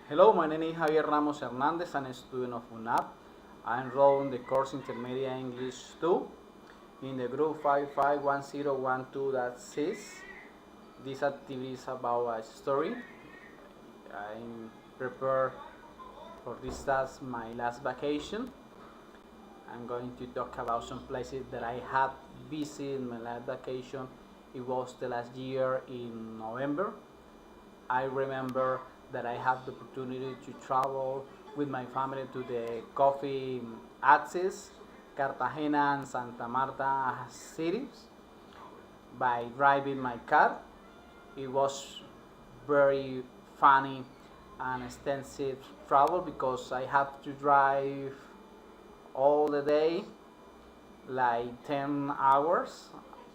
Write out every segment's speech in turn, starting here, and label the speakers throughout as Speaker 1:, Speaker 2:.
Speaker 1: Hello, my name is Javier Ramos Hernandez. I'm a student of UNAP. I enrolled in the course Intermediate English 2 in the group 551012.6. This activity is about a story. I'm prepared for this as my last vacation. I'm going to talk about some places that I had visited in my last vacation. It was the last year in November. I remember that I had the opportunity to travel with my family to the coffee axis, Cartagena and Santa Marta cities by driving my car. It was very funny and extensive travel because I had to drive all the day, like 10 hours,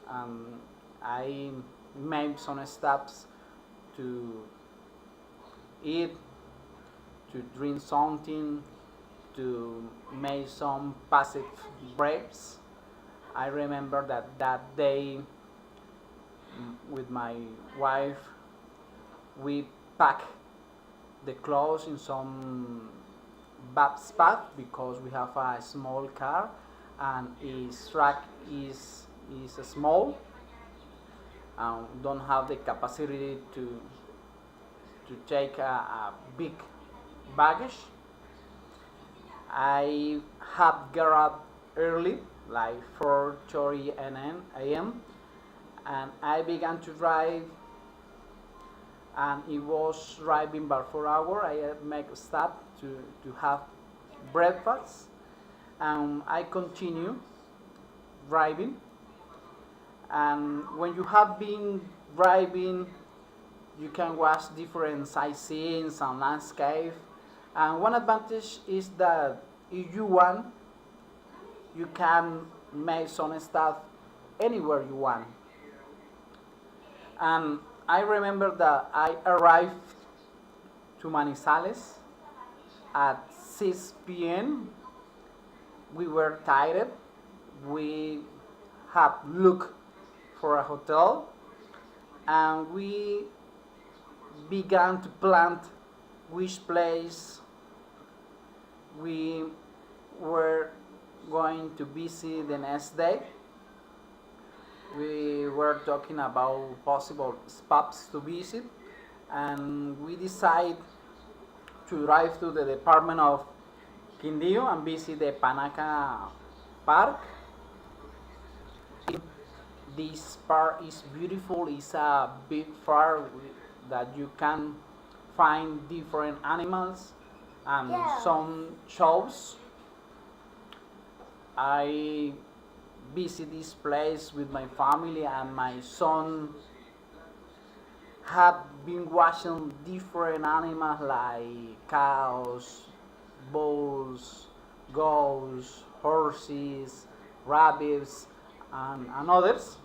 Speaker 1: and I made some stops to eat, to drink something, to make some passive breaks. I remember that day with my wife, we packed the clothes in some backpack because we have a small car and its track is small and don't have the capacity to take a big baggage. I had got up early, like 4:30 a.m., and I began to drive. And it was driving about 4 hours. I make a stop to have breakfast, and I continue driving. And when you have been driving, you can watch different sightseeing and landscape. And one advantage is that if you want, you can make some stuff anywhere you want. And I remember that I arrived to Manizales at 6 p.m. We were tired. We had looked for a hotel, and we began to plan which place we were going to visit the next day. We were talking about possible spots to visit, and we decided to drive to the department of Quindío and visit the Panaca Park. This park is beautiful. It's a big park that you can find different animals and some shows. I visit this place with my family, and my son have been watching different animals like cows, bulls, goats, horses, rabbits, and others.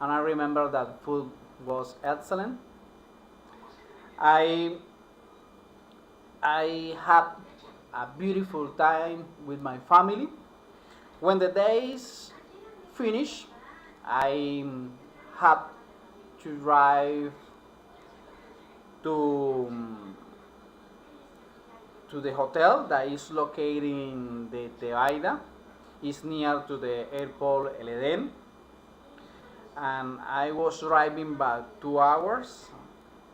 Speaker 1: And I remember that food was excellent. I I had a beautiful time with my family. When the days finish, I had to drive to to the hotel that is located in the Tebaida. It's near to the airport El Eden, and I was driving about 2 hours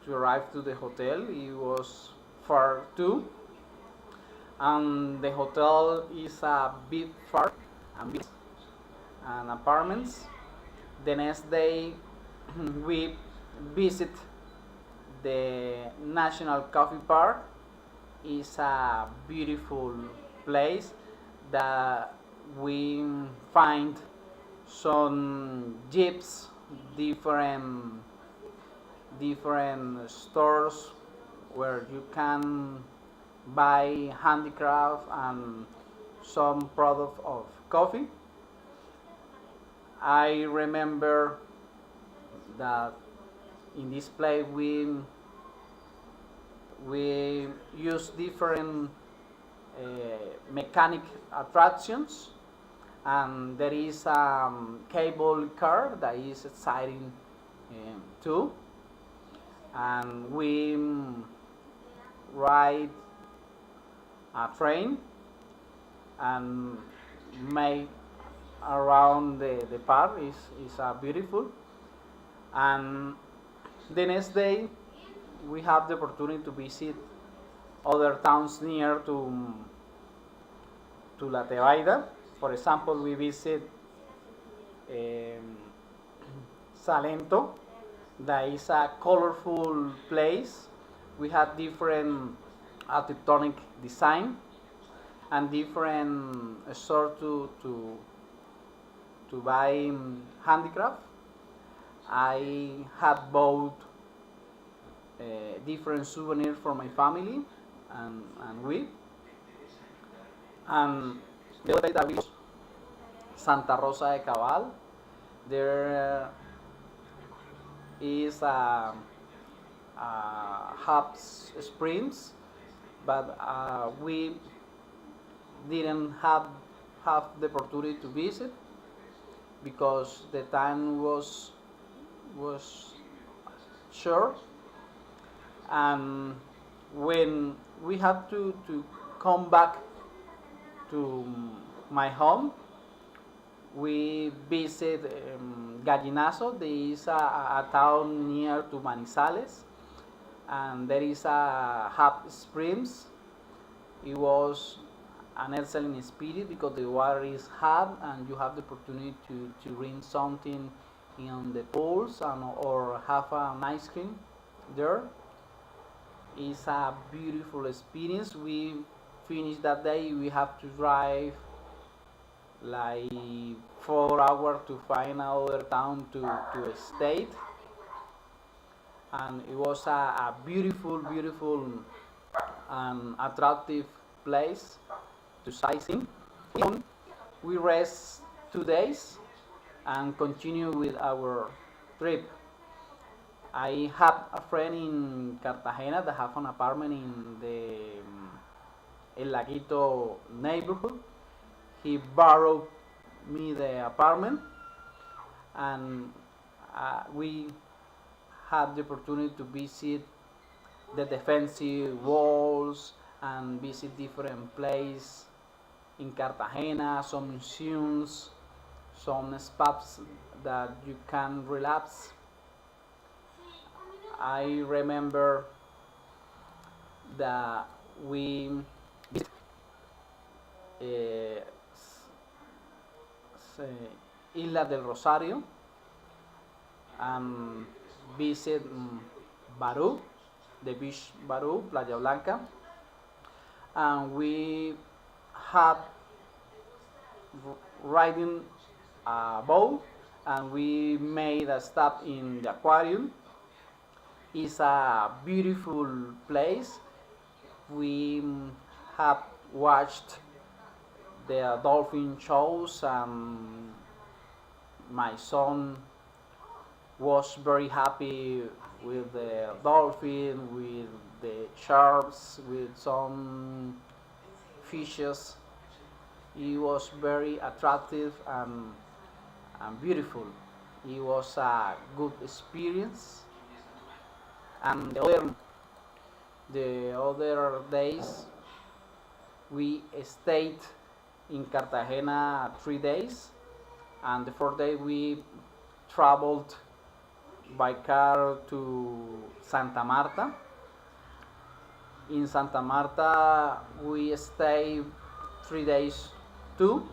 Speaker 1: to arrive to the hotel. It was far too, and the hotel is a bit far and big and apartments. The next day, we visit the National Coffee Park. It's a beautiful place that we find some jeeps, different different stores where you can buy handicraft and some product of coffee. I remember that in this place we use different mechanic attractions, and there is a cable car that is exciting too, and we ride a train and make around the park is beautiful. And the next day we have the opportunity to visit other towns near to La Tebaida. For example, we visit um, Salento. That is a colorful place. We have different architectonic design and different store to buy handicraft. I had bought different souvenirs for my family and we. And the other day that we Santa Rosa de Cabal. There is hot springs, but we didn't have the opportunity to visit because the time was short. And when we had to come back to my home, we visit Gallinazo. There is a town near to Manizales, and there is a hot springs. It was an excellent experience because the water is hot and you have the opportunity to drink something in the pools or have an ice cream there. It's a beautiful experience. We finished that day. We have to drive like 4 hours to find another town to stay, and it was a beautiful and attractive place to sightseeing. We rest 2 days and continue with our trip. I have a friend in Cartagena that have an apartment in the El Laguito neighborhood. He borrowed me the apartment, and we had the opportunity to visit the defensive walls and visit different places in Cartagena, some museums, some spots that you can relax. I remember that we visit uh, Isla del Rosario and visit Baru, the beach Baru, Playa Blanca, and we had riding a boat and we made a stop in the aquarium. It's a beautiful place. We have watched the dolphin shows and my son was very happy with the dolphin, with the sharks, with some fishes. It was very attractive and beautiful. It was a good experience. And the other days we stayed in Cartagena 3 days, and the fourth day we traveled by car to Santa Marta. In Santa Marta we stayed 3 days too,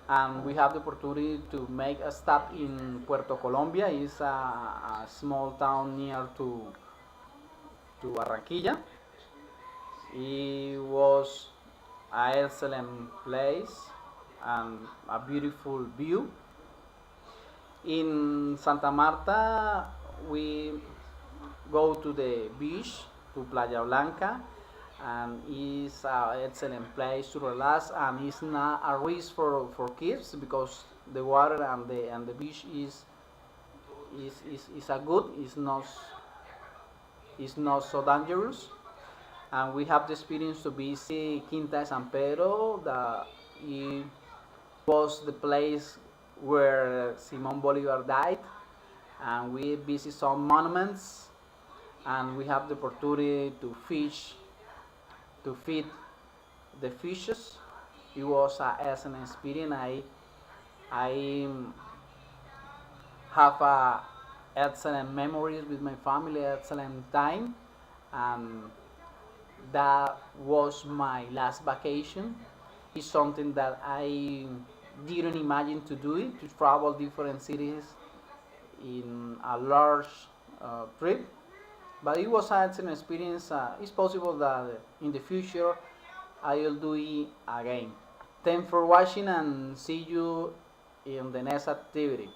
Speaker 1: and we have the opportunity to make a stop in Puerto Colombia. It's a small town near to Barranquilla. It was an excellent place and a beautiful view. In Santa Marta, we go to the beach, to Playa Blanca, and it's an excellent place to relax, and it's not a risk for kids because the water and the beach is a good. It's not so dangerous, and we have the experience to visit Quinta de San Pedro. That it was the place where Simon Bolivar died, and we visit some monuments and we have the opportunity to fish, to feed the fishes. It was as an experience. I have excellent memories with my family, excellent time, and that was my last vacation. It's something that I didn't imagine to do it, to travel different cities in a large trip. But it was an excellent experience. It's possible that in the future I will do it again. Thanks for watching and see you in the next activity.